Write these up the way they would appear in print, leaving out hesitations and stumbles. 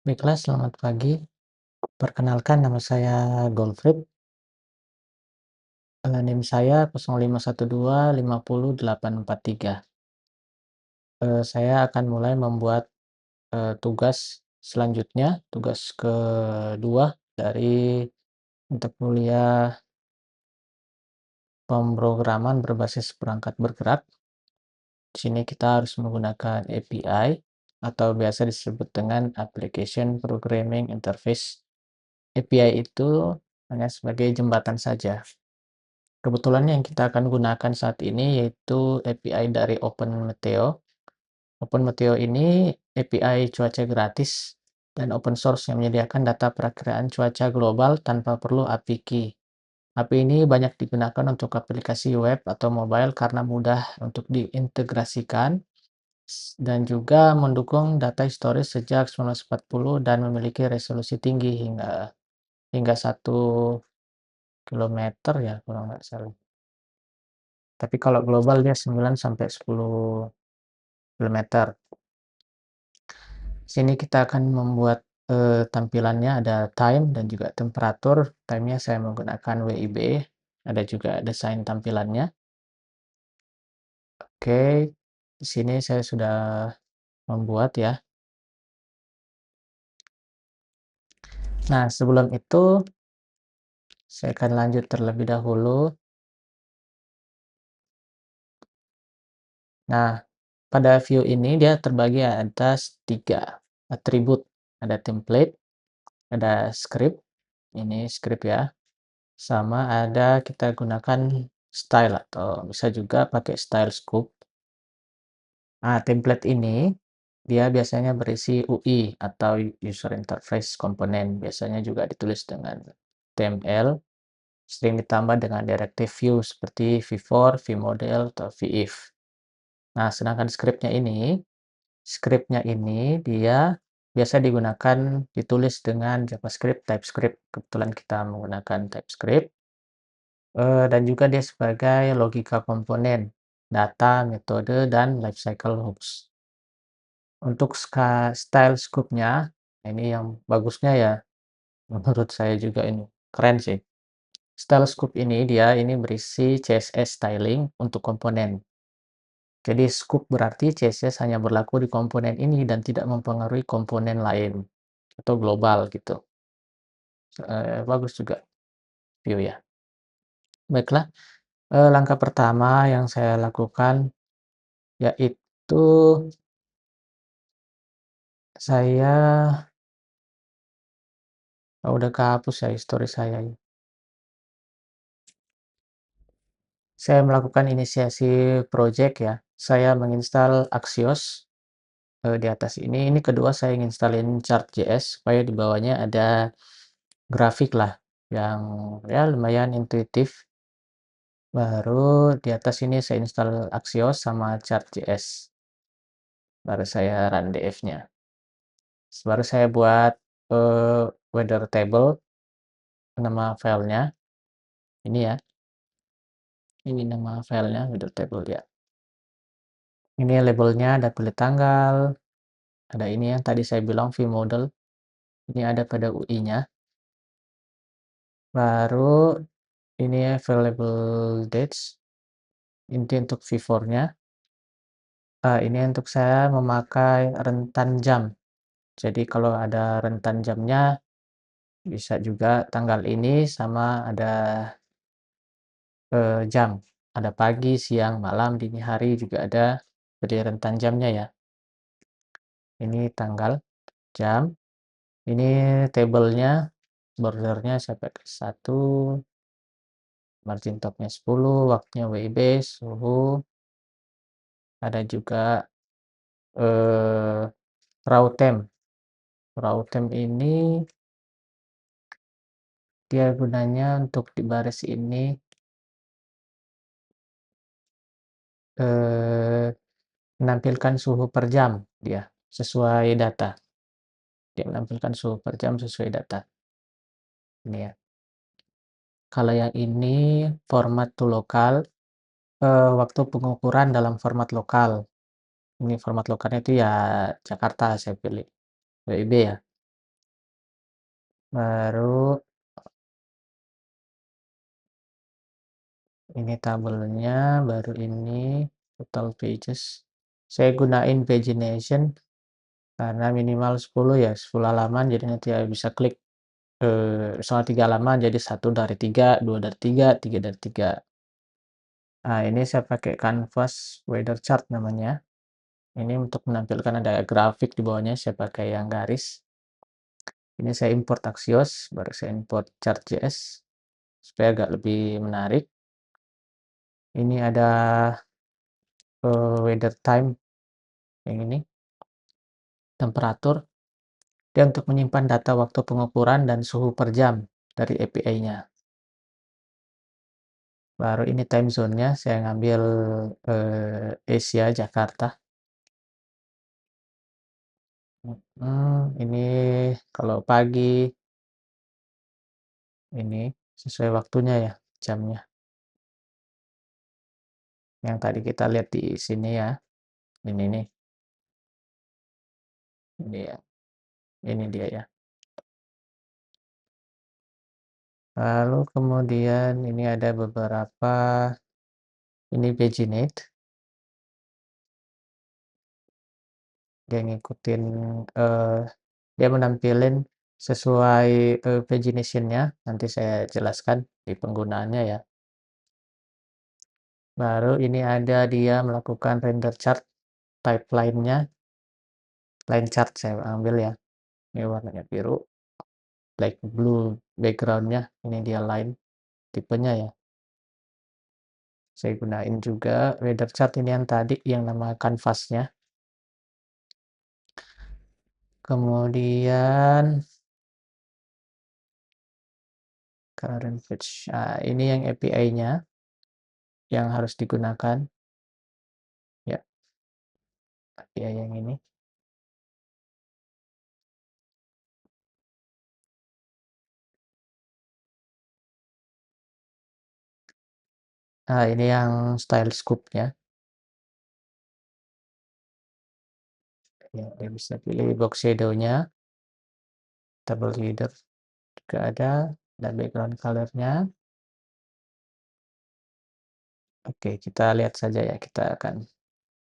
Baiklah, selamat pagi. Perkenalkan nama saya Goldfried, NIM saya 0512500843. Saya akan mulai membuat, tugas selanjutnya, tugas kedua dari untuk kuliah pemrograman berbasis perangkat bergerak. Di sini kita harus menggunakan API atau biasa disebut dengan Application Programming Interface. API itu hanya sebagai jembatan saja. Kebetulan yang kita akan gunakan saat ini yaitu API dari OpenMeteo. OpenMeteo ini API cuaca gratis dan open source yang menyediakan data perakiraan cuaca global tanpa perlu API key. API ini banyak digunakan untuk aplikasi web atau mobile karena mudah untuk diintegrasikan dan juga mendukung data historis sejak 1940 dan memiliki resolusi tinggi hingga 1 kilometer ya kalau nggak salah. Tapi kalau global dia 9 sampai 10 kilometer. Sini kita akan membuat, tampilannya ada time dan juga temperatur. Time-nya saya menggunakan WIB, ada juga desain tampilannya. Oke, di sini saya sudah membuat ya. Nah, sebelum itu saya akan lanjut terlebih dahulu. Nah, pada view ini dia terbagi atas 3 atribut. Ada template, ada script, ini script ya. Sama ada kita gunakan style atau bisa juga pakai style scoop. Nah, template ini dia biasanya berisi UI atau user interface komponen. Biasanya juga ditulis dengan TML, sering ditambah dengan directive view seperti v-for, vmodel, atau vif. Nah, sedangkan scriptnya ini dia biasa digunakan ditulis dengan JavaScript, TypeScript. Kebetulan kita menggunakan TypeScript. Dan juga dia sebagai logika komponen, data, metode, dan lifecycle hooks. Untuk style scoop-nya, ini yang bagusnya ya, menurut saya juga ini, keren sih. Style scoop ini berisi CSS styling untuk komponen. Jadi scoop berarti CSS hanya berlaku di komponen ini dan tidak mempengaruhi komponen lain atau global gitu. Bagus juga view ya. Baiklah, langkah pertama yang saya lakukan yaitu saya udah kehapus ya histori saya ini. Saya melakukan inisiasi project ya. Saya menginstal Axios, di atas ini. Ini kedua saya nginstalin Chart.js supaya di bawahnya ada grafik lah yang ya lumayan intuitif. Baru di atas ini saya install Axios sama Chart.js. Baru saya run df-nya. Baru saya buat, weather table, nama filenya. Ini ya, ini nama filenya weather table ya. Ini labelnya ada kulit tanggal, ada ini yang tadi saya bilang vmodel, ini ada pada UI-nya. Baru ini available dates, ini untuk v-for-nya. Ini untuk saya memakai rentan jam. Jadi kalau ada rentan jamnya, bisa juga tanggal ini sama ada, jam. Ada pagi, siang, malam, dini hari juga ada, jadi rentan jamnya ya. Ini tanggal, jam, ini tabelnya, bordernya saya pakai 1, margin topnya 10, waktunya WIB, suhu, ada juga, eh, raw temp. Raw temp ini dia gunanya untuk di baris ini, eh, menampilkan suhu per jam dia, sesuai data. Dia menampilkan suhu per jam sesuai data. Ini ya. Kalau yang ini format to lokal, waktu pengukuran dalam format lokal. Ini format lokalnya itu ya Jakarta saya pilih, WIB ya. Baru ini tabelnya, baru ini total pages. Saya gunain pagination karena minimal 10 ya, 10 halaman, jadi nanti ya bisa klik, misalnya 3 halaman jadi 1 dari 3, 2 dari 3, 3 dari 3. Nah, ini saya pakai Canvas Weather Chart namanya. Ini untuk menampilkan ada grafik di bawahnya, saya pakai yang garis. Ini saya import Axios, baru saya import Chart.js supaya agak lebih menarik. Ini ada, weather time yang ini, temperatur. Dia untuk menyimpan data waktu pengukuran dan suhu per jam dari API-nya. Baru ini time zone-nya, saya ngambil, Asia, Jakarta. Ini kalau pagi, ini sesuai waktunya ya, jamnya. Yang tadi kita lihat di sini ya, ini nih, ini ya, ini dia ya. Lalu kemudian ini ada beberapa, ini paginate, dia ngikutin, eee, dia menampilin sesuai, pagination-nya, nanti saya jelaskan di penggunaannya ya. Baru ini ada dia melakukan render chart, type line-nya, line chart saya ambil ya, ini warnanya biru, black blue background-nya, ini dia line, tipenya ya. Saya gunain juga weather chart ini yang tadi, yang nama kanvasnya. Kemudian current page, ini yang API-nya yang harus digunakan, ya, API yang ini. Nah, ini yang style scoop-nya, ya, dia bisa pilih box shadow-nya, table header juga ada, dan background color-nya. Oke, kita lihat saja ya, kita akan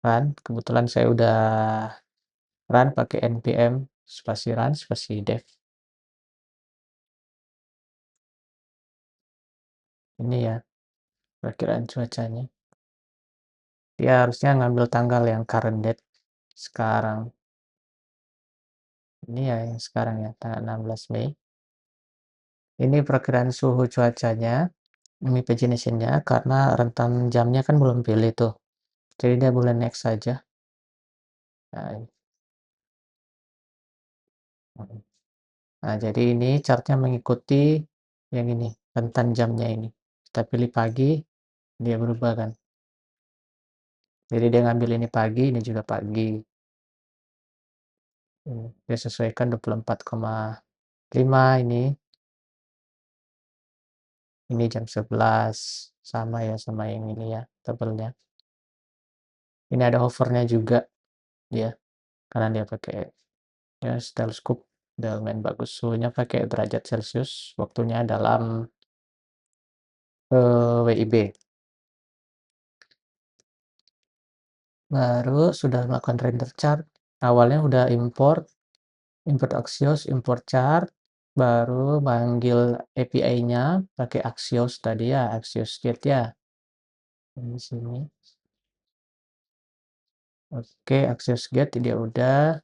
run. Kebetulan saya udah run pakai npm spasi run spasi dev. Ini ya, perkiraan cuacanya. Dia harusnya ngambil tanggal yang current date sekarang. Ini ya yang sekarang ya, tanggal 16 Mei. Ini perkiraan suhu cuacanya, ini pagination-nya, karena rentan jamnya kan belum pilih tuh. Jadi dia boleh next saja. Nah, mhm. Nah, jadi ini chart-nya mengikuti yang ini, rentan jamnya ini. Kita pilih pagi, dia berubah kan. Jadi dia ngambil ini pagi, ini juga pagi. Dia sesuaikan 24,5 ini jam 11, sama ya sama yang ini ya, tabelnya. Ini ada hover-nya juga dia, karena dia pakai ya stethoscope, udah lumayan bagus. Suhunya pakai derajat Celcius, waktunya dalam, WIB. Baru sudah melakukan render chart, awalnya udah import, import Axios, import chart, baru manggil API-nya pakai Axios tadi ya, Axios Get ya, di sini. Oke, Axios Get dia udah,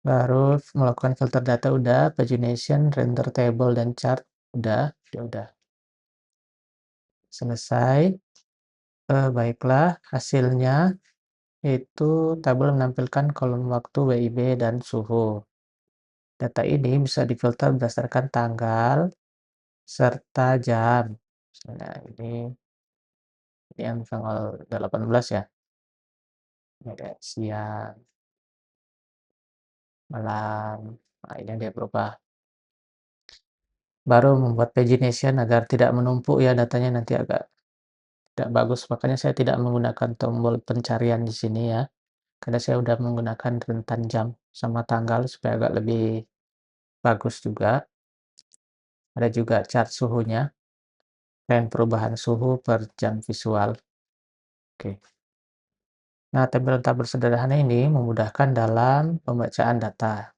baru melakukan filter data udah, pagination, render table dan chart udah, dia udah selesai. Baiklah, hasilnya itu tabel menampilkan kolom waktu WIB dan suhu. Data ini bisa difilter berdasarkan tanggal serta jam. Misalnya ini yang tanggal 18 ya, ini ada siang, malam, nah ini yang dia berubah. Baru membuat pagination agar tidak menumpuk ya datanya, nanti agak tidak bagus, makanya saya tidak menggunakan tombol pencarian di sini ya, karena saya udah menggunakan rentan jam sama tanggal supaya agak lebih bagus juga. Ada juga chart suhunya, tren perubahan suhu per jam visual. Oke. Nah, tabel-tabel sederhana ini memudahkan dalam pembacaan data.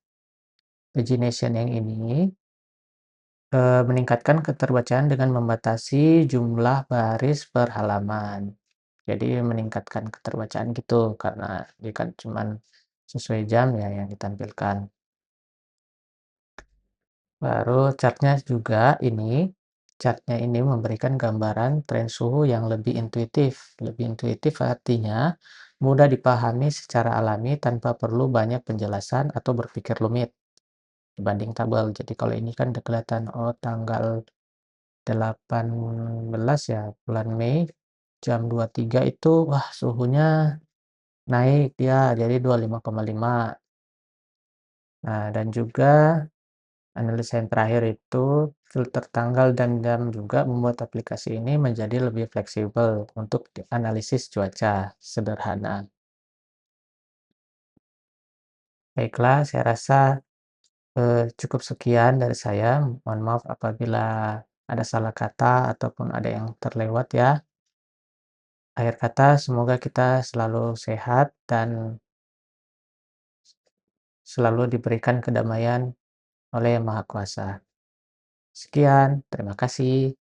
Pagination yang ini meningkatkan keterbacaan dengan membatasi jumlah baris per halaman. Jadi meningkatkan keterbacaan gitu, karena dia kan cuman sesuai jam ya yang ditampilkan. Baru chartnya ini memberikan gambaran tren suhu yang lebih intuitif. Lebih intuitif artinya mudah dipahami secara alami tanpa perlu banyak penjelasan atau berpikir rumit dibanding tabel. Jadi kalau ini kan udah kelihatan, oh tanggal 18 ya, bulan Mei, jam 23 itu, wah suhunya naik dia jadi 25,5. Nah, dan juga analisa yang terakhir itu filter tanggal dan jam juga membuat aplikasi ini menjadi lebih fleksibel untuk analisis cuaca sederhana. Baiklah, saya rasa cukup sekian dari saya. Mohon maaf apabila ada salah kata ataupun ada yang terlewat ya. Akhir kata, semoga kita selalu sehat dan selalu diberikan kedamaian oleh Yang Maha Kuasa. Sekian, terima kasih.